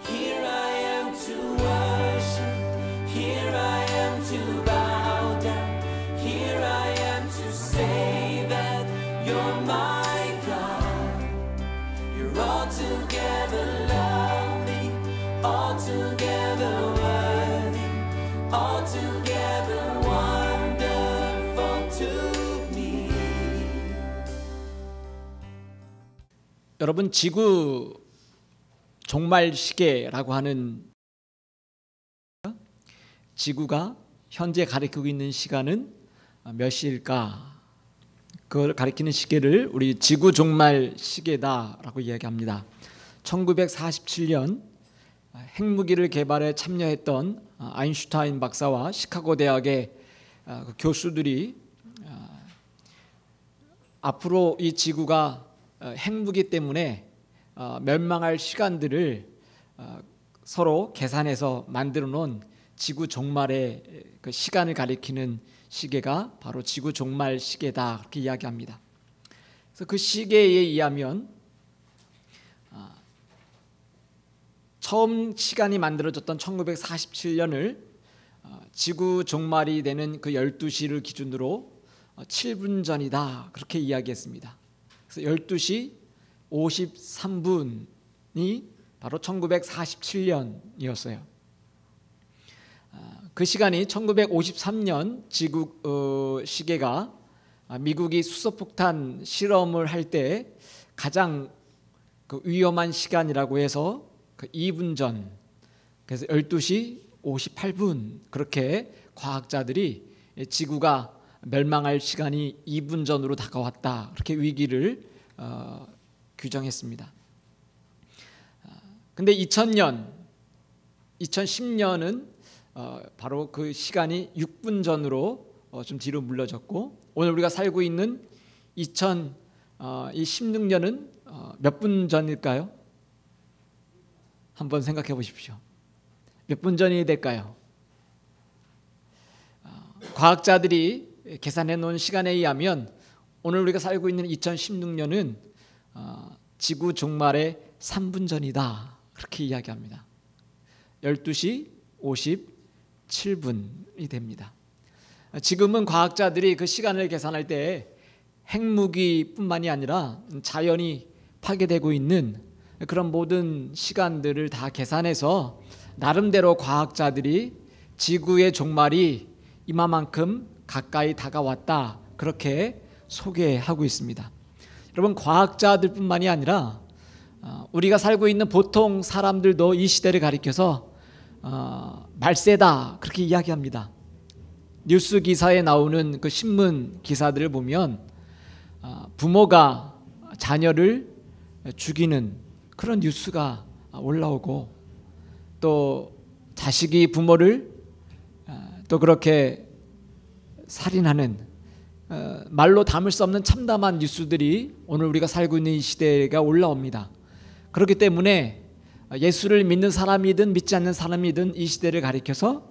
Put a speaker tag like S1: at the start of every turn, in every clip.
S1: Here I am to worship. Here I am to bow down. Here I am to say that you're my God. You're altogether lovely, altogether worthy, altogether wonderful to me.
S2: 여러분, 지구 종말 시계라고 하는, 지구가 현재 가리키고 있는 시간은 몇 시일까? 그걸 가리키는 시계를 우리 지구 종말 시계다라고 이야기합니다. 1947년 핵무기를 개발에 참여했던 아인슈타인 박사와 시카고 대학의 교수들이 앞으로 이 지구가 핵무기 때문에 멸망할 시간들을 서로 계산해서 만들어 놓은 지구 종말의 그 시간을 가리키는 시계가 바로 지구 종말 시계다, 그렇게 이야기합니다. 그래서 그 시계에 의하면 처음 시간이 만들어졌던 1947년을 지구 종말이 되는 그 12시를 기준으로 7분 전이다, 그렇게 이야기했습니다. 그래서 12시 53분이 바로 1947년이었어요. 그 시간이 1953년 지구 시계가 미국이 수소폭탄 실험을 할 때 가장 그 위험한 시간이라고 해서 그 2분 전, 그래서 12시 58분, 그렇게 과학자들이 지구가 멸망할 시간이 2분 전으로 다가왔다, 그렇게 위기를 규정했습니다. 근데 2010년은 바로 그 시간이 6분 전으로 좀 뒤로 물러졌고, 오늘 우리가 살고 있는 2016년은 몇 분 전일까요? 한번 생각해 보십시오. 몇 분 전이 될까요? 과학자들이 계산해 놓은 시간에 의하면 오늘 우리가 살고 있는 2016년은 지구 종말의 3분 전이다, 그렇게 이야기합니다. 12시 57분이 됩니다. 지금은 과학자들이 그 시간을 계산할 때 핵무기뿐만이 아니라 자연이 파괴되고 있는 그런 모든 시간들을 다 계산해서 나름대로 과학자들이 지구의 종말이 이마만큼 가까이 다가왔다, 그렇게 소개하고 있습니다. 여러분, 과학자들뿐만이 아니라 우리가 살고 있는 보통 사람들도 이 시대를 가리켜서 말세다, 그렇게 이야기합니다. 뉴스 기사에 나오는 그 신문 기사들을 보면 부모가 자녀를 죽이는 그런 뉴스가 올라오고, 또 자식이 부모를 또 그렇게 살인하는, 말로 담을 수 없는 참담한 뉴스들이 오늘 우리가 살고 있는 이 시대가 올라옵니다. 그렇기 때문에 예수를 믿는 사람이든 믿지 않는 사람이든 이 시대를 가리켜서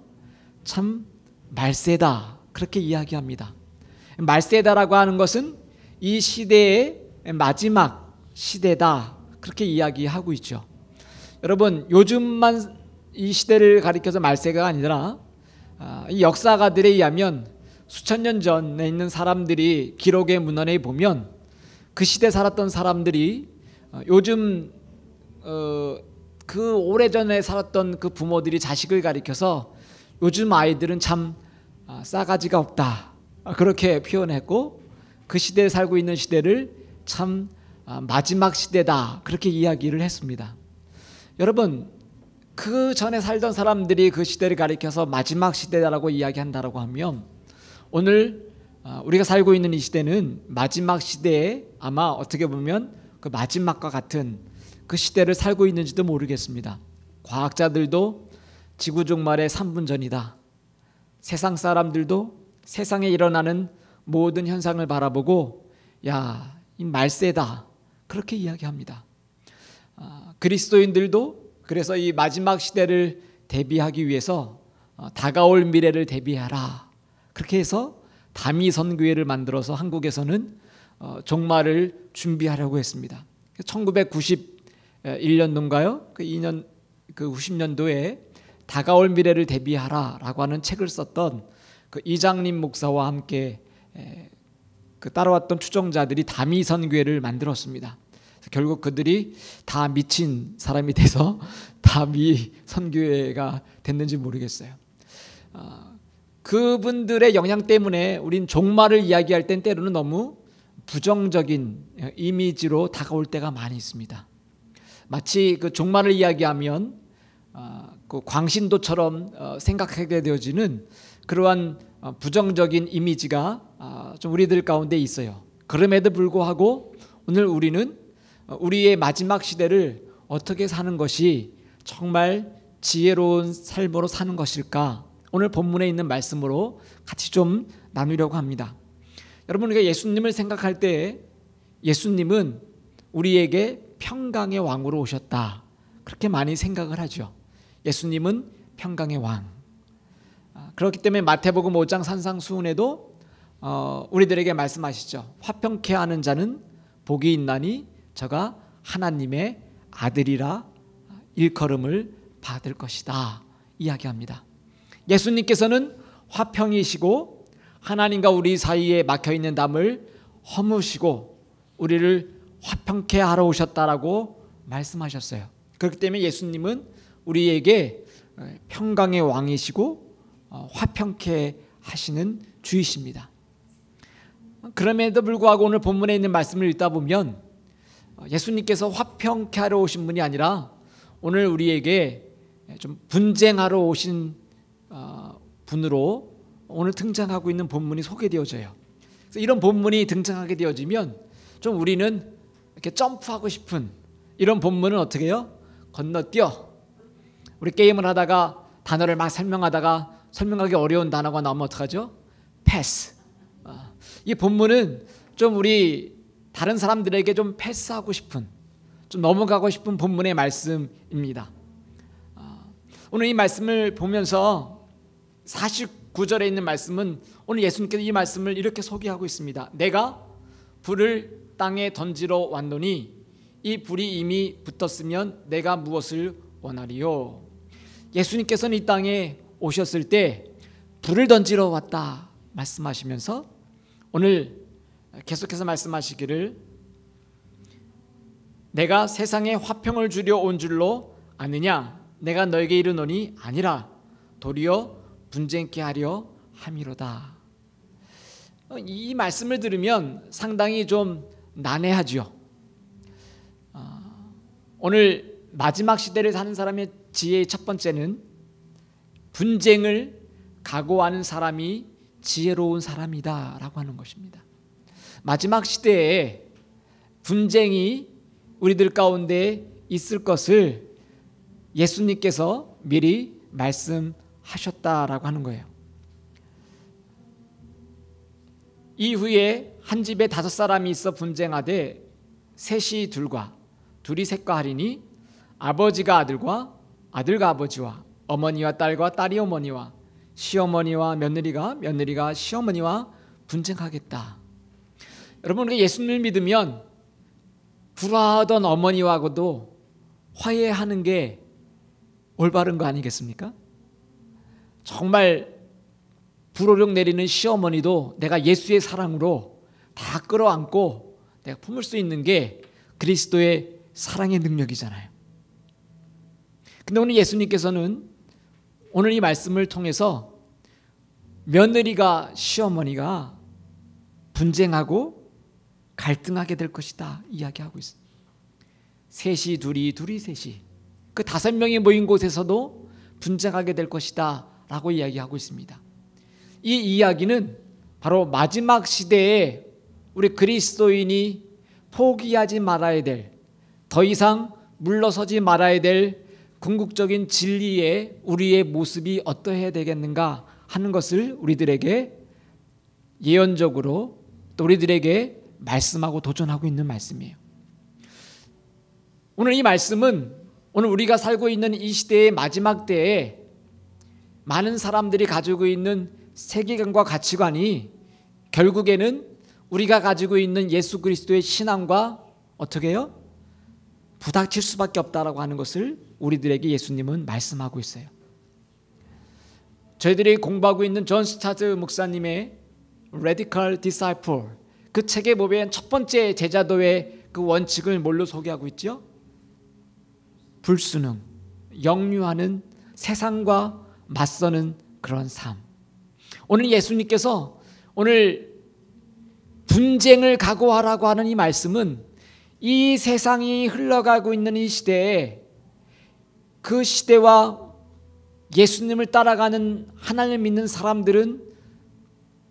S2: 참 말세다, 그렇게 이야기합니다. 말세다라고 하는 것은 이 시대의 마지막 시대다, 그렇게 이야기하고 있죠. 여러분, 요즘만 이 시대를 가리켜서 말세가 아니라 이 역사가들에 의하면 수천 년 전에 있는 사람들이 기록의 문헌에 보면 그 시대 살았던 사람들이 요즘 그 오래전에 살았던 그 부모들이 자식을 가리켜서 요즘 아이들은 참 싸가지가 없다, 그렇게 표현했고, 그 시대에 살고 있는 시대를 참 마지막 시대다, 그렇게 이야기를 했습니다. 여러분, 그 전에 살던 사람들이 그 시대를 가리켜서 마지막 시대라고 이야기한다라고 하면 오늘 우리가 살고 있는 이 시대는 마지막 시대에 아마 어떻게 보면 그 마지막과 같은 그 시대를 살고 있는지도 모르겠습니다. 과학자들도 지구 종말의 3분 전이다, 세상 사람들도 세상에 일어나는 모든 현상을 바라보고 야, 이 말세다, 그렇게 이야기합니다. 그리스도인들도 그래서 이 마지막 시대를 대비하기 위해서 다가올 미래를 대비하라, 그렇게 해서 다미 선교회를 만들어서 한국에서는 종말을 준비하려고 했습니다. 1991년도인가요? 그 2년 그 90년도에 다가올 미래를 대비하라라고 하는 책을 썼던 그 이장림 목사와 함께 그 따라왔던 추종자들이 다미선교회를 만들었습니다. 결국 그들이 다 미친 사람이 돼서 다미선교회가 됐는지 모르겠어요. 그분들의 영향 때문에 우린 종말을 이야기할 땐 때로는 너무 부정적인 이미지로 다가올 때가 많이 있습니다. 마치 그 종말을 이야기하면 그 광신도처럼 생각하게 되어지는 그러한 부정적인 이미지가 좀 우리들 가운데 있어요. 그럼에도 불구하고 오늘 우리는 우리의 마지막 시대를 어떻게 사는 것이 정말 지혜로운 삶으로 사는 것일까? 오늘 본문에 있는 말씀으로 같이 좀 나누려고 합니다. 여러분, 우리가 예수님을 생각할 때 예수님은 우리에게 평강의 왕으로 오셨다, 그렇게 많이 생각을 하죠. 예수님은 평강의 왕. 그렇기 때문에 마태복음 5장 산상수훈에도 우리들에게 말씀하시죠. 화평케 하는 자는 복이 있나니 저가 하나님의 아들이라 일컬음을 받을 것이다 이야기합니다. 예수님께서는 화평이시고 하나님과 우리 사이에 막혀있는 담을 허무시고 우리를 화평케 하러 오셨다라고 말씀하셨어요. 그렇기 때문에 예수님은 우리에게 평강의 왕이시고 화평케 하시는 주이십니다. 그럼에도 불구하고 오늘 본문에 있는 말씀을 읽다 보면 예수님께서 화평케 하러 오신 분이 아니라 오늘 우리에게 좀 분쟁하러 오신 분으로 오늘 등장하고 있는 본문이 소개되어져요. 그래서 이런 본문이 등장하게 되어지면 좀 우리는 이렇게 점프하고 싶은 이런 본문은 어떻게 해요? 건너뛰어. 우리 게임을 하다가 단어를 막 설명하다가 설명하기 어려운 단어가 나오면 어떡하죠? 패스. 이 본문은 좀 우리 다른 사람들에게 좀 패스하고 싶은, 좀 넘어가고 싶은 본문의 말씀입니다. 오늘 이 말씀을 보면서 49절에 있는 말씀은 오늘 예수님께서 이 말씀을 이렇게 소개하고 있습니다. 내가 불을 땅에 던지러 왔노니 이 불이 이미 붙었으면 내가 무엇을 원하리요. 예수님께서는 이 땅에 오셨을 때 불을 던지러 왔다 말씀하시면서 오늘 계속해서 말씀하시기를 내가 세상에 화평을 주려 온 줄로 아느냐 내가 너에게 이르노니 아니라 도리어 분쟁케 하려 함이로다. 이 말씀을 들으면 상당히 좀 난해하죠. 오늘 마지막 시대를 사는 사람의 지혜의 첫 번째는 분쟁을 각오하는 사람이 지혜로운 사람이다 라고 하는 것입니다. 마지막 시대에 분쟁이 우리들 가운데 있을 것을 예수님께서 미리 말씀하셨다라고 하는 거예요. 이후에 한 집에 5사람이 있어 분쟁하되 셋이 둘이 셋과 하리니 아버지가 아들과 아들과 아버지와 어머니와 딸과 딸이 어머니와 시어머니와 며느리가 시어머니와 분쟁하겠다. 여러분, 우리가 예수님을 믿으면 불화하던 어머니와도 화해하는 게 올바른 거 아니겠습니까? 정말 불호령 내리는 시어머니도 내가 예수의 사랑으로 다 끌어안고 내가 품을 수 있는 게 그리스도의 사랑의 능력이잖아요. 근데 오늘 예수님께서는 오늘 이 말씀을 통해서 며느리가 시어머니가 분쟁하고 갈등하게 될 것이다 이야기하고 있습니다. 셋이 둘이 셋이 그 5명이 모인 곳에서도 분쟁하게 될 것이다 라고 이야기하고 있습니다. 이 이야기는 바로 마지막 시대에 우리 그리스도인이 포기하지 말아야 될, 더 이상 물러서지 말아야 될 궁극적인 진리의 우리의 모습이 어떠해야 되겠는가 하는 것을 우리들에게 예언적으로 또 우리들에게 말씀하고 도전하고 있는 말씀이에요. 오늘 이 말씀은 오늘 우리가 살고 있는 이 시대의 마지막 때에 많은 사람들이 가지고 있는 세계관과 가치관이 결국에는 우리가 가지고 있는 예수 그리스도의 신앙과 어떻게 해요? 부닥칠 수밖에 없다라고 하는 것을 우리들에게 예수님은 말씀하고 있어요. 저희들이 공부하고 있는 존 스타트 목사님의 Radical Disciple, 그 책에 보면 첫 번째 제자도의 그 원칙을 뭘로 소개하고 있죠? 불순응, 역류하는 세상과 맞서는 그런 삶. 오늘 예수님께서 오늘 분쟁을 각오하라고 하는 이 말씀은 이 세상이 흘러가고 있는 이 시대에 그 시대와 예수님을 따라가는 하나님을 믿는 사람들은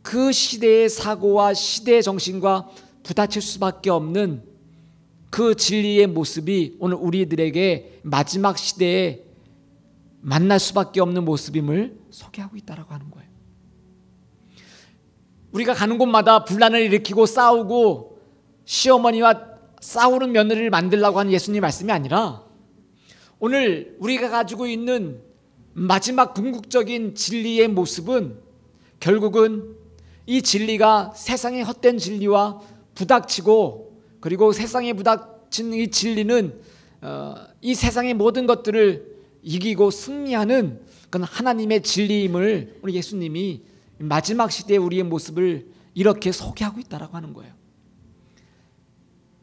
S2: 그 시대의 사고와 시대의 정신과 부딪힐 수밖에 없는 그 진리의 모습이 오늘 우리들에게 마지막 시대에 만날 수밖에 없는 모습임을 소개하고 있다고 하는 거예요. 우리가 가는 곳마다 분란을 일으키고 싸우고 시어머니와 싸우는 며느리를 만들려고 하는 예수님의 말씀이 아니라 오늘 우리가 가지고 있는 마지막 궁극적인 진리의 모습은 결국은 이 진리가 세상의 헛된 진리와 부닥치고, 그리고 세상에 부닥친 이 진리는 이 세상의 모든 것들을 이기고 승리하는 그런 하나님의 진리임을 우리 예수님이 마지막 시대의 우리의 모습을 이렇게 소개하고 있다고 하는 거예요.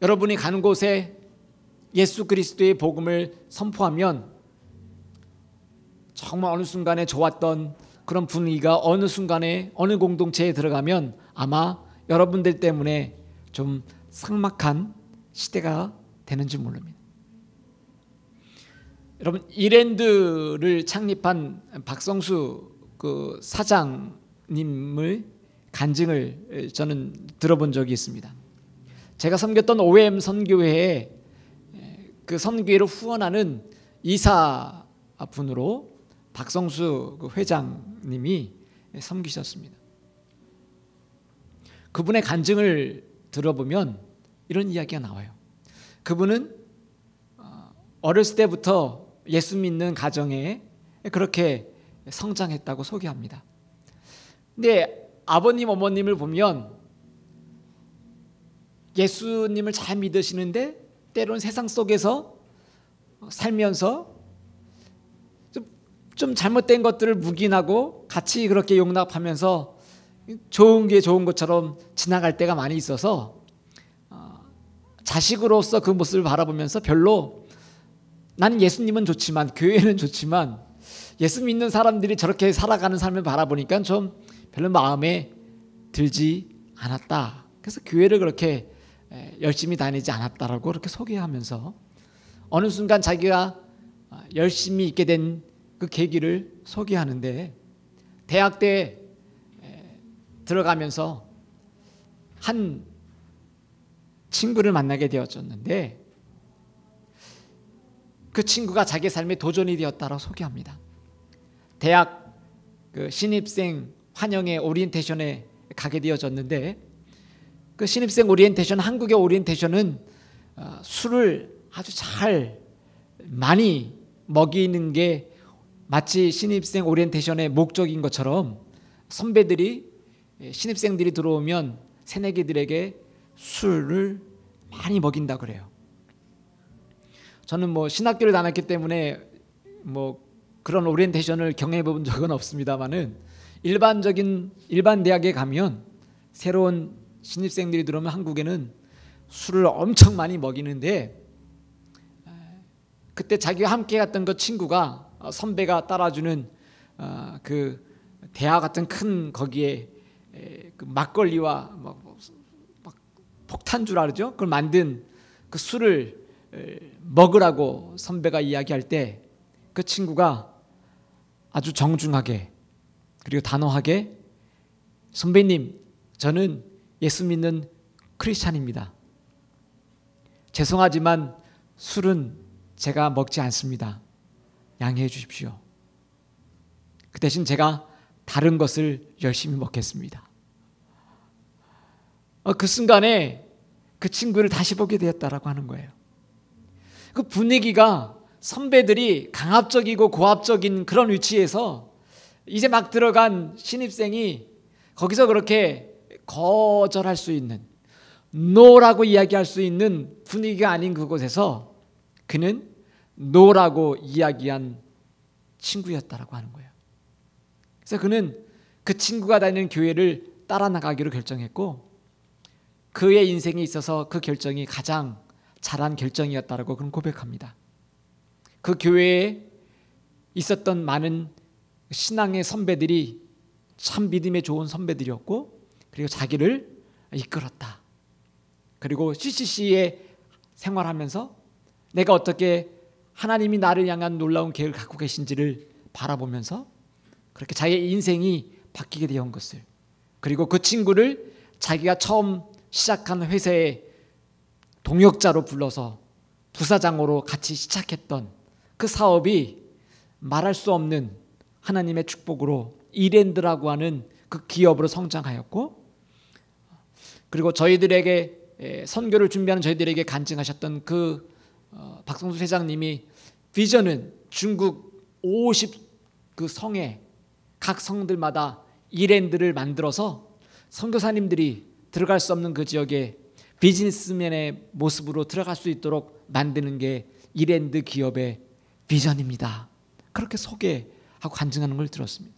S2: 여러분이 가는 곳에 예수 그리스도의 복음을 선포하면 정말 어느 순간에 좋았던 그런 분위기가 어느 순간에 어느 공동체에 들어가면 아마 여러분들 때문에 좀 삭막한 시대가 되는지 모릅니다. 여러분, 이랜드를 창립한 박성수 그 사장님의 간증을 저는 들어본 적이 있습니다. 제가 섬겼던 OM 선교회에 그 선교회를 후원하는 이사분으로 박성수 그 회장님이 섬기셨습니다. 그분의 간증을 들어보면 이런 이야기가 나와요. 그분은 어렸을 때부터 예수 믿는 가정에 그렇게 성장했다고 소개합니다. 근데 아버님 어머님을 보면 예수님을 잘 믿으시는데 때로는 세상 속에서 살면서 좀 잘못된 것들을 묵인하고 같이 그렇게 용납하면서 좋은 게 좋은 것처럼 지나갈 때가 많이 있어서 자식으로서 그 모습을 바라보면서 별로 나는 예수님은 좋지만, 교회는 좋지만 예수 믿는 사람들이 저렇게 살아가는 삶을 바라보니까 좀 별로 마음에 들지 않았다. 그래서 교회를 그렇게 열심히 다니지 않았다라고 그렇게 소개하면서 어느 순간 자기가 열심히 있게 된 그 계기를 소개하는데, 대학 때 들어가면서 한 친구를 만나게 되었었는데 그 친구가 자기 삶의 도전이 되었다고 소개합니다. 대학 그 신입생 환영회 오리엔테이션에 가게 되어졌는데 그 신입생 오리엔테이션, 한국의 오리엔테이션은 술을 아주 잘 많이 먹이는 게 마치 신입생 오리엔테이션의 목적인 것처럼 선배들이 신입생들이 들어오면 새내기들에게 술을 많이 먹인다 그래요. 저는 뭐 신학교를 다녔기 때문에 뭐 그런 오리엔테이션을 경험해 본 적은 없습니다만은 일반 대학에 가면 새로운 신입생들이 들어오면 한국에는 술을 엄청 많이 먹이는데, 그때 자기가 함께 갔던 그 친구가 선배가 따라주는 그 대학 같은 큰 거기에 그 막걸리와 막 폭탄주라 그러죠. 그걸 만든 그 술을 먹으라고 선배가 이야기할 때 그 친구가 아주 정중하게 그리고 단호하게, 선배님, 저는 예수 믿는 크리스찬입니다. 죄송하지만 술은 제가 먹지 않습니다. 양해해 주십시오. 그 대신 제가 다른 것을 열심히 먹겠습니다. 그 순간에 그 친구를 다시 보게 되었다라고 하는 거예요. 그 분위기가 선배들이 강압적이고 고압적인 그런 위치에서 이제 막 들어간 신입생이 거기서 그렇게 거절할 수 있는, 노라고 이야기할 수 있는 분위기가 아닌 그곳에서 그는 노라고 이야기한 친구였다라고 하는 거예요. 그래서 그는 그 친구가 다니는 교회를 따라 나가기로 결정했고 그의 인생에 있어서 그 결정이 가장 잘한 결정이었다라고 그는 고백합니다. 그 교회에 있었던 많은 신앙의 선배들이 참 믿음에 좋은 선배들이었고 그리고 자기를 이끌었다. 그리고 CCC에 생활하면서 내가 어떻게 하나님이 나를 향한 놀라운 계획을 갖고 계신지를 바라보면서 그렇게 자기의 인생이 바뀌게 되어 온 것을, 그리고 그 친구를 자기가 처음 시작한 회사의 동역자로 불러서 부사장으로 같이 시작했던 그 사업이 말할 수 없는 하나님의 축복으로 이랜드라고 하는 그 기업으로 성장하였고, 그리고 저희들에게 선교를 준비하는 저희들에게 간증하셨던 그 박성수 회장님이 비전은 중국 50 그 성에 각 성들마다 이랜드를 만들어서 선교사님들이 들어갈 수 없는 그 지역에 비즈니스맨의 모습으로 들어갈 수 있도록 만드는 게 이랜드 기업의 비전입니다. 그렇게 소개하고 간증하는 걸 들었습니다.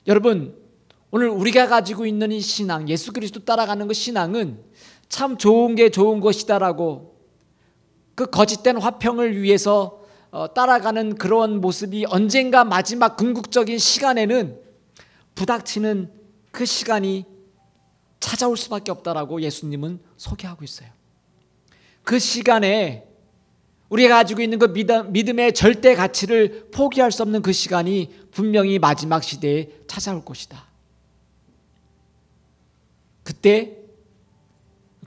S2: 여러분, 오늘 우리가 가지고 있는 이 신앙, 예수 그리스도 따라가는 그 신앙은 참 좋은 게 좋은 것이다라고 그 거짓된 화평을 위해서 따라가는 그런 모습이 언젠가 마지막 궁극적인 시간에는 부닥치는 그 시간이 찾아올 수밖에 없다라고 예수님은 소개하고 있어요. 그 시간에 우리가 가지고 있는 그 믿음의 절대 가치를 포기할 수 없는 그 시간이 분명히 마지막 시대에 찾아올 것이다. 그때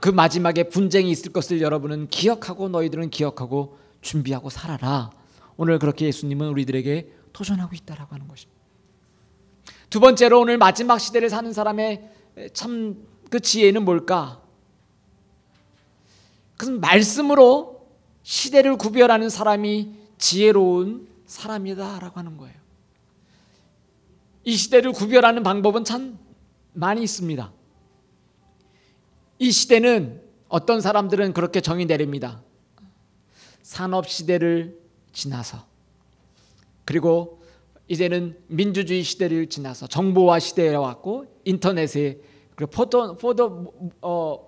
S2: 그 마지막에 분쟁이 있을 것을 여러분은 기억하고 너희들은 기억하고 준비하고 살아라. 오늘 그렇게 예수님은 우리들에게 도전하고 있다라고 하는 것입니다. 두 번째로 오늘 마지막 시대를 사는 사람의 참 그 지혜는 뭘까? 그것은 말씀으로 시대를 구별하는 사람이 지혜로운 사람이다라고 하는 거예요. 이 시대를 구별하는 방법은 참 많이 있습니다. 이 시대는 어떤 사람들은 그렇게 정의 내립니다. 산업시대를 지나서, 그리고 이제는 민주주의 시대를 지나서 정보화 시대에 왔고 인터넷에, 그리고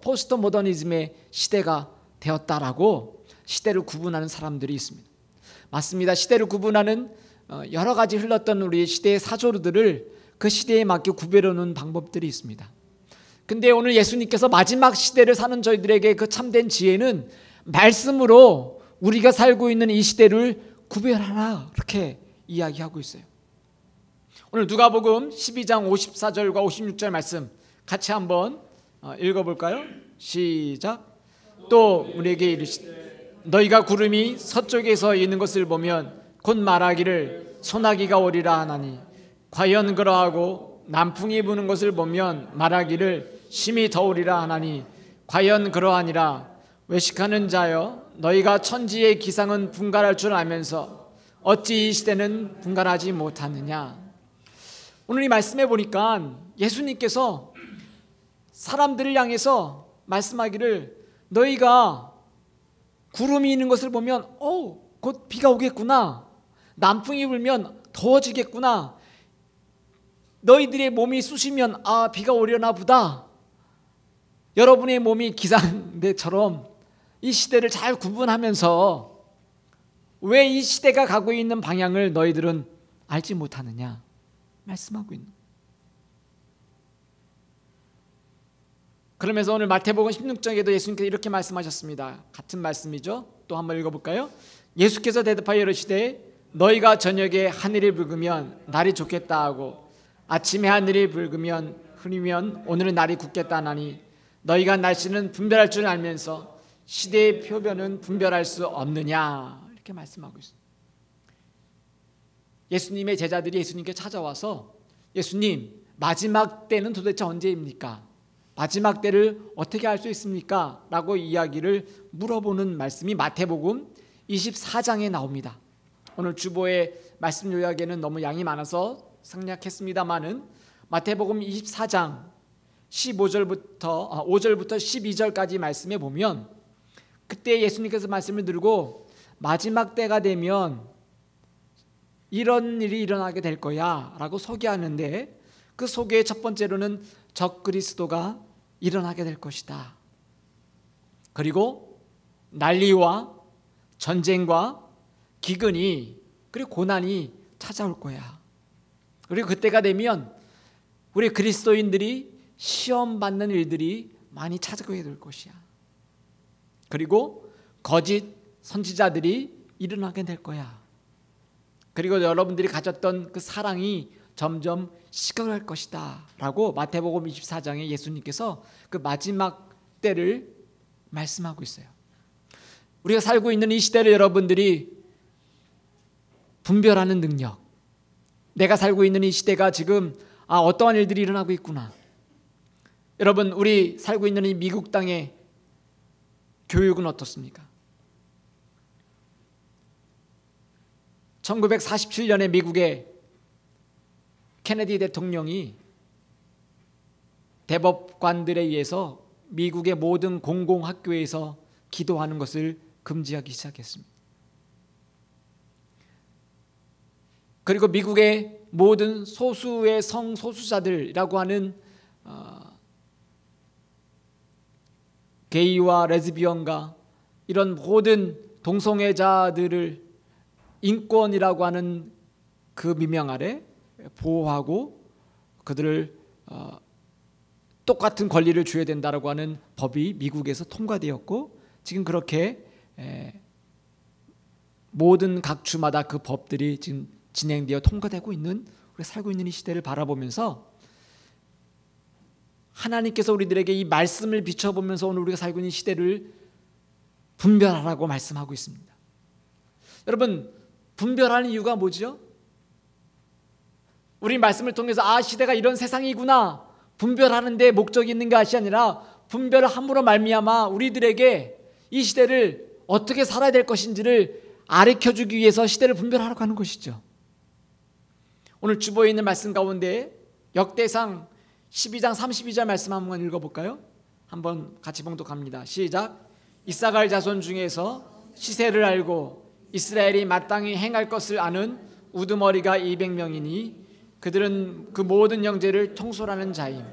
S2: 포스트 모더니즘의 시대가 되었다라고 시대를 구분하는 사람들이 있습니다. 맞습니다. 시대를 구분하는 여러 가지 흘렀던 우리 시대의 사조들을 그 시대에 맞게 구별해놓은 방법들이 있습니다. 근데 오늘 예수님께서 마지막 시대를 사는 저희들에게 그 참된 지혜는 말씀으로 우리가 살고 있는 이 시대를 구별하라, 그렇게 이야기하고 있어요. 오늘 누가복음 12장 54절과 56절 말씀 같이 한번 읽어볼까요? 시작. 또 우리에게 이르시되 너희가 구름이 서쪽에서 있는 것을 보면 곧 말하기를 소나기가 오리라 하나니 과연 그러하고 남풍이 부는 것을 보면 말하기를 심히 더우리라 하나니 과연 그러하니라. 외식하는 자여, 너희가 천지의 기상은 분간할 줄 알면서 어찌 이 시대는 분간하지 못하느냐. 오늘 이 말씀해 보니까 예수님께서 사람들을 향해서 말씀하기를 너희가 구름이 있는 것을 보면 곧 비가 오겠구나, 남풍이 불면 더워지겠구나, 너희들의 몸이 쑤시면 비가 오려나 보다. 여러분의 몸이 기상대처럼 이 시대를 잘 구분하면서 왜 이 시대가 가고 있는 방향을 너희들은 알지 못하느냐 말씀하고 있는. 그러면서 오늘 마태복음 16장에도 예수님께서 이렇게 말씀하셨습니다. 같은 말씀이죠. 또 한번 읽어볼까요? 예수께서 대답하여 이르시되 너희가 저녁에 하늘이 붉으면 날이 좋겠다 하고 아침에 하늘이 붉으면 흐리면 오늘은 날이 굳겠다 하나니 너희가 날씨는 분별할 줄 알면서 시대의 표변은 분별할 수 없느냐, 이렇게 말씀하고 있습니다. 예수님의 제자들이 예수님께 찾아와서 예수님, 마지막 때는 도대체 언제입니까? 마지막 때를 어떻게 알 수 있습니까? 라고 이야기를 물어보는 말씀이 마태복음 24장에 나옵니다. 오늘 주보의 말씀 요약에는 너무 양이 많아서 생략했습니다마는 마태복음 24장 5절부터 12절까지 말씀에 보면 그때 예수님께서 말씀을 들고 마지막 때가 되면 이런 일이 일어나게 될 거야 라고 소개하는데, 그 소개의 첫 번째로는 적그리스도가 일어나게 될 것이다. 그리고 난리와 전쟁과 기근이, 그리고 고난이 찾아올 거야. 그리고 그때가 되면 우리 그리스도인들이 시험받는 일들이 많이 찾아오게 될 것이야. 그리고 거짓 선지자들이 일어나게 될 거야. 그리고 여러분들이 가졌던 그 사랑이 점점 식어갈 것이다 라고 마태복음 24장에 예수님께서 그 마지막 때를 말씀하고 있어요. 우리가 살고 있는 이 시대를 여러분들이 분별하는 능력, 내가 살고 있는 이 시대가 지금 어떠한 일들이 일어나고 있구나. 여러분, 우리 살고 있는 이 미국 땅의 교육은 어떻습니까? 1947년에 미국의 케네디 대통령이 대법관들에 의해서 미국의 모든 공공학교에서 기도하는 것을 금지하기 시작했습니다. 그리고 미국의 모든 소수의 성소수자들이라고 하는 게이와 레즈비언과 이런 모든 동성애자들을 인권이라고 하는 그 미명 아래 보호하고 그들을 똑같은 권리를 줘야 된다라고 하는 법이 미국에서 통과되었고, 지금 그렇게 모든 각 주마다 그 법들이 지금 진행되어 통과되고 있는, 우리가 살고 있는 이 시대를 바라보면서 하나님께서 우리들에게 이 말씀을 비춰보면서 오늘 우리가 살고 있는 시대를 분별하라고 말씀하고 있습니다. 여러분, 분별하는 이유가 뭐죠? 우리 말씀을 통해서 시대가 이런 세상이구나 분별하는 데 목적이 있는 것이 아니라, 분별을 함으로 말미암아 우리들에게 이 시대를 어떻게 살아야 될 것인지를 가르쳐주기 위해서 시대를 분별하라고 하는 것이죠. 오늘 주보에 있는 말씀 가운데 역대상 12장 32절 말씀 한번 읽어볼까요? 한번 같이 봉독합니다. 시작. 이사갈 자손 중에서 시세를 알고 이스라엘이 마땅히 행할 것을 아는 우두머리가 200명이니 그들은 그 모든 영제를 통솔하는 자임.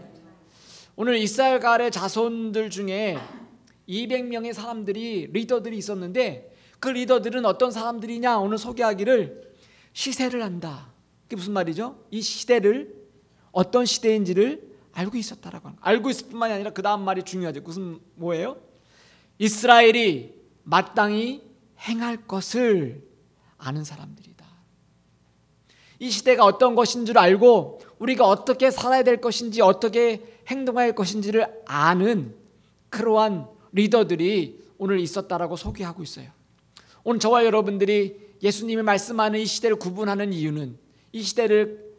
S2: 오늘 이스라엘의 자손들 중에 200명의 사람들이, 리더들이 있었는데, 그 리더들은 어떤 사람들이냐? 오늘 소개하기를 시세를 안다. 그게 무슨 말이죠? 이 시대를 어떤 시대인지를 알고 있었다라고 하는, 알고 있을 뿐만이 아니라 그 다음 말이 중요하죠. 무슨 뭐예요? 이스라엘이 마땅히 행할 것을 아는 사람들이다. 이 시대가 어떤 것인 줄 알고 우리가 어떻게 살아야 될 것인지, 어떻게 행동할 것인지를 아는 그러한 리더들이 오늘 있었다라고 소개하고 있어요. 오늘 저와 여러분들이 예수님이 말씀하는 이 시대를 구분하는 이유는, 이 시대를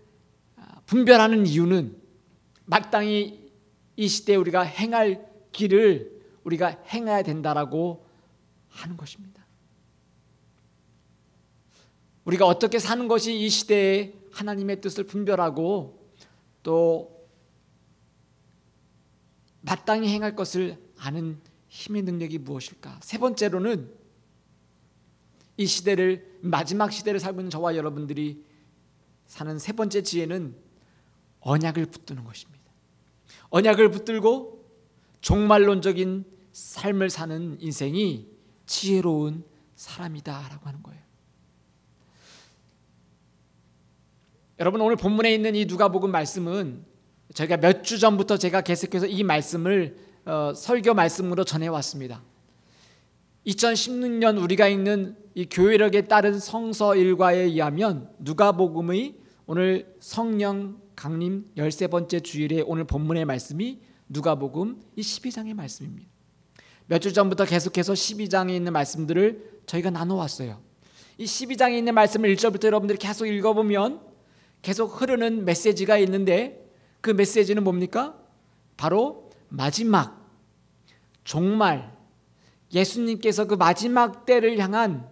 S2: 분별하는 이유는 마땅히 이 시대에 우리가 행할 길을 우리가 행해야 된다라고 하는 것입니다. 우리가 어떻게 사는 것이 이 시대에 하나님의 뜻을 분별하고 또 마땅히 행할 것을 아는 힘의 능력이 무엇일까? 세 번째로는 이 시대를, 마지막 시대를 살고 있는 저와 여러분들이 사는 세 번째 지혜는 언약을 붙드는 것입니다. 언약을 붙들고 종말론적인 삶을 사는 인생이 지혜로운 사람이다라고 하는 거예요. 여러분, 오늘 본문에 있는 이 누가복음 말씀은 저희가 몇 주 전부터 제가 계속해서 이 말씀을 설교 말씀으로 전해왔습니다. 2016년 우리가 읽는 이 교회력에 따른 성서 일과에 의하면 누가복음의 오늘 성령 강림 13번째 주일에 오늘 본문의 말씀이 누가복음 이 12장의 말씀입니다. 몇 주 전부터 계속해서 12장에 있는 말씀들을 저희가 나눠왔어요. 이 12장에 있는 말씀을 1절부터 여러분들이 계속 읽어보면 계속 흐르는 메시지가 있는데, 그 메시지는 뭡니까? 바로 마지막, 종말, 예수님께서 그 마지막 때를 향한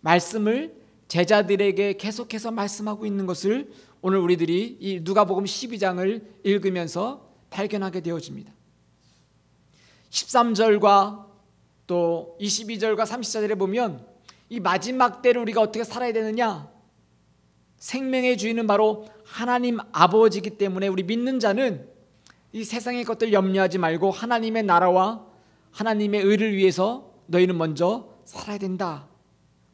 S2: 말씀을 제자들에게 계속해서 말씀하고 있는 것을 오늘 우리들이 이 누가복음 12장을 읽으면서 발견하게 되어집니다. 13절과 또 22절과 34절에 보면 이 마지막 때를 우리가 어떻게 살아야 되느냐? 생명의 주인은 바로 하나님 아버지이기 때문에 우리 믿는 자는 이 세상의 것들 염려하지 말고 하나님의 나라와 하나님의 의를 위해서 너희는 먼저 살아야 된다.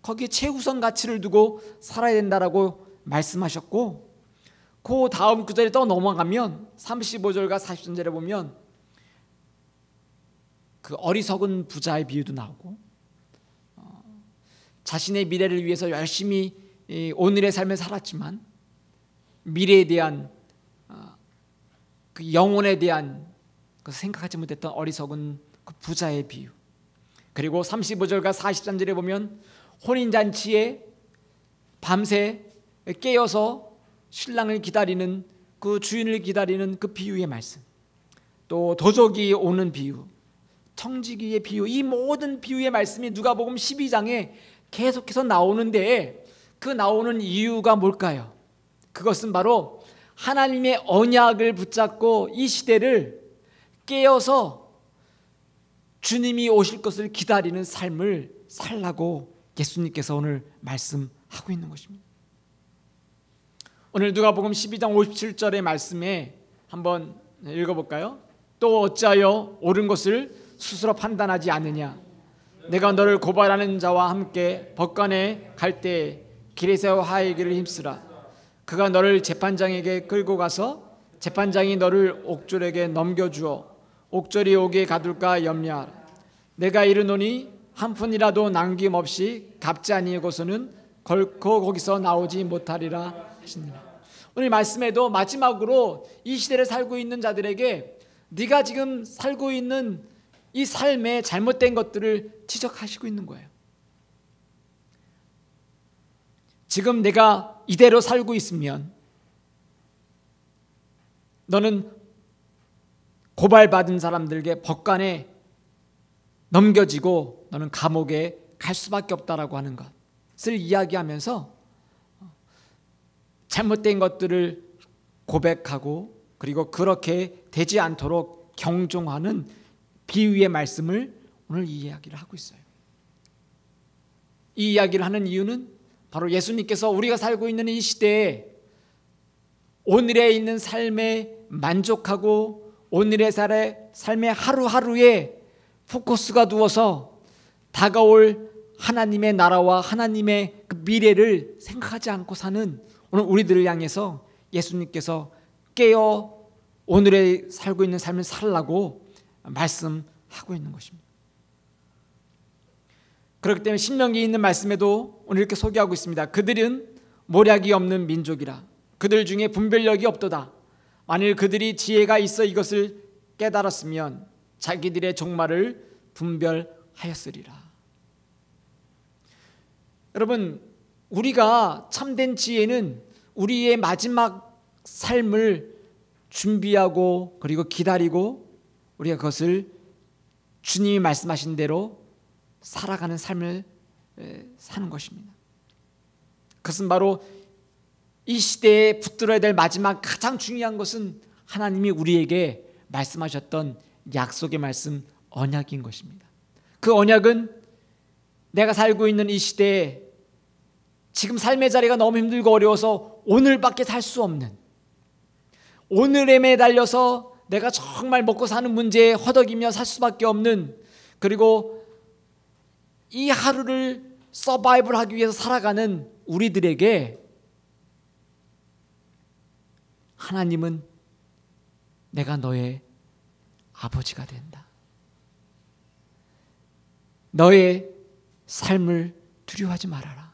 S2: 거기에 최우선 가치를 두고 살아야 된다라고 말씀하셨고, 그 다음 구절에 또 넘어가면 35절과 40절에 보면 그 어리석은 부자의 비유도 나오고, 자신의 미래를 위해서 열심히 오늘의 삶을 살았지만 미래에 대한 그 영혼에 대한 것을 생각하지 못했던 어리석은 그 부자의 비유, 그리고 35절과 43절에 보면 혼인잔치에 밤새 깨어서 신랑을 기다리는 그 주인을 기다리는 그 비유의 말씀, 또 도적이 오는 비유, 청지기의 비유, 이 모든 비유의 말씀이 누가복음 12장에 계속해서 나오는데 그 나오는 이유가 뭘까요? 그것은 바로 하나님의 언약을 붙잡고 이 시대를 깨어서 주님이 오실 것을 기다리는 삶을 살라고 예수님께서 오늘 말씀하고 있는 것입니다. 오늘 누가복음 12장 57절의 말씀에 한번 읽어볼까요? 또 어찌하여 옳은 것을 스스로 판단하지 않느냐? 내가 너를 고발하는 자와 함께 법관에 갈 때에 길에서 하이기를 힘쓰라. 그가 너를 재판장에게 끌고 가서 재판장이 너를 옥졸에게 넘겨주어 옥졸이 오게 가둘까 염려하라. 내가 이르노니 한 푼이라도 남김없이 갚지 아니하고서는 결코 거기서 나오지 못하리라 하시니라. 오늘 말씀에도 마지막으로 이 시대를 살고 있는 자들에게 네가 지금 살고 있는 이 삶의 잘못된 것들을 지적하시고 있는 거예요. 지금 내가 이대로 살고 있으면 너는 고발받은 사람들에게 법관에 넘겨지고 너는 감옥에 갈 수밖에 없다라고 하는 것을 이야기하면서 잘못된 것들을 고백하고 그리고 그렇게 되지 않도록 경종하는 비유의 말씀을 오늘 이 이야기를 하고 있어요. 이 이야기를 하는 이유는 바로 예수님께서 우리가 살고 있는 이 시대에 오늘에 있는 삶에 만족하고 오늘의 삶의 하루하루에 포커스가 두어서 다가올 하나님의 나라와 하나님의 그 미래를 생각하지 않고 사는 오늘 우리들을 향해서 예수님께서 깨어 오늘에 살고 있는 삶을 살라고 말씀하고 있는 것입니다. 그렇기 때문에 신명기에 있는 말씀에도 오늘 이렇게 소개하고 있습니다. 그들은 모략이 없는 민족이라. 그들 중에 분별력이 없도다. 만일 그들이 지혜가 있어 이것을 깨달았으면 자기들의 종말을 분별하였으리라. 여러분, 우리가 참된 지혜는 우리의 마지막 삶을 준비하고 그리고 기다리고 우리가 그것을 주님이 말씀하신 대로 살아가는 삶을 사는 것입니다. 그것은 바로 이 시대에 붙들어야 될 마지막 가장 중요한 것은 하나님이 우리에게 말씀하셨던 약속의 말씀, 언약인 것입니다. 그 언약은 내가 살고 있는 이 시대에 지금 삶의 자리가 너무 힘들고 어려워서 오늘밖에 살 수 없는, 오늘에 매달려서 내가 정말 먹고 사는 문제에 허덕이며 살 수밖에 없는, 그리고 이 하루를 서바이벌 하기 위해서 살아가는 우리들에게 하나님은 내가 너의 아버지가 된다. 너의 삶을 두려워하지 말아라.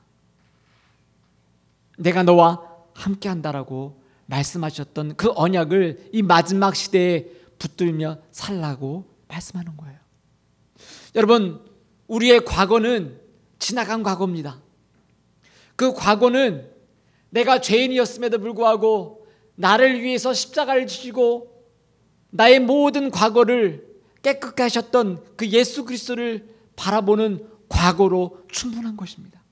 S2: 내가 너와 함께 한다라고 말씀하셨던 그 언약을 이 마지막 시대에 붙들며 살라고 말씀하는 거예요. 여러분, 우리의 과거는 지나간 과거입니다. 그 과거는 내가 죄인이었음에도 불구하고 나를 위해서 십자가를 지시고 나의 모든 과거를 깨끗게 하셨던 그 예수 그리스도를 바라보는 과거로 충분한 것입니다.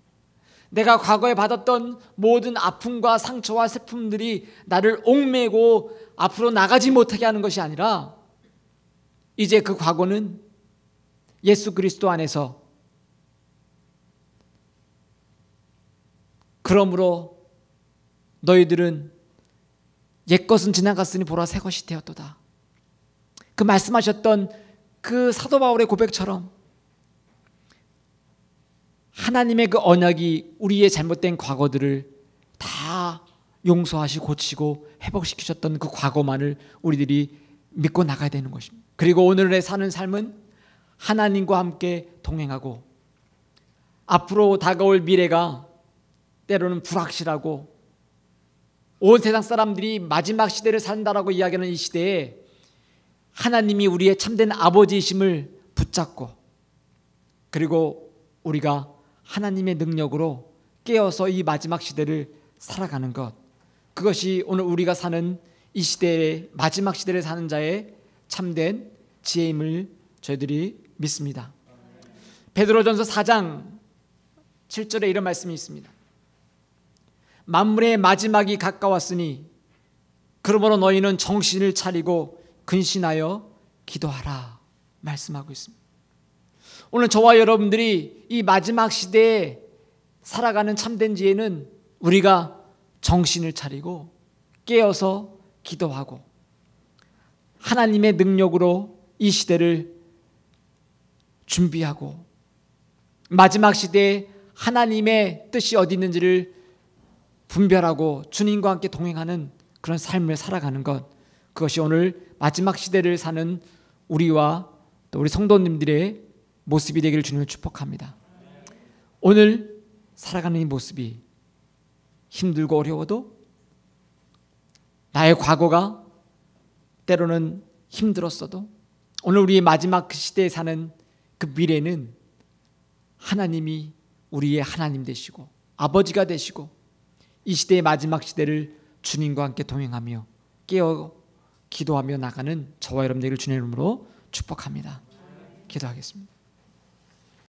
S2: 내가 과거에 받았던 모든 아픔과 상처와 슬픔들이 나를 옥매고 앞으로 나가지 못하게 하는 것이 아니라 이제 그 과거는 예수 그리스도 안에서 그러므로 너희들은 옛것은 지나갔으니 보라 새 것이 되었도다. 그 말씀하셨던 그 사도 바울의 고백처럼 하나님의 그 언약이 우리의 잘못된 과거들을 다 용서하시고 고치고 회복시키셨던 그 과거만을 우리들이 믿고 나가야 되는 것입니다. 그리고 오늘의 사는 삶은 하나님과 함께 동행하고 앞으로 다가올 미래가 때로는 불확실하고 온 세상 사람들이 마지막 시대를 산다라고 이야기하는 이 시대에 하나님이 우리의 참된 아버지이심을 붙잡고 그리고 우리가 하나님의 능력으로 깨어서 이 마지막 시대를 살아가는 것, 그것이 오늘 우리가 사는 이 시대의 마지막 시대를 사는 자의 참된 지혜임을 저희들이 믿습니다. 베드로전서 4장 7절에 이런 말씀이 있습니다. 만물의 마지막이 가까웠으니 그러므로 너희는 정신을 차리고 근신하여 기도하라 말씀하고 있습니다. 오늘 저와 여러분들이 이 마지막 시대에 살아가는 참된 지혜는 우리가 정신을 차리고 깨어서 기도하고 하나님의 능력으로 이 시대를 준비하고 마지막 시대에 하나님의 뜻이 어디 있는지를 분별하고 주님과 함께 동행하는 그런 삶을 살아가는 것, 그것이 오늘 마지막 시대를 사는 우리와 또 우리 성도님들의 모습이 되기를 주님을 축복합니다. 오늘 살아가는 이 모습이 힘들고 어려워도 나의 과거가 때로는 힘들었어도 오늘 우리의 마지막 그 시대에 사는 그 미래는 하나님이 우리의 하나님 되시고 아버지가 되시고 이 시대의 마지막 시대를 주님과 함께 동행하며 깨어 기도하며 나가는 저와 여러분들을 주님의 이름으로 축복합니다. 기도하겠습니다.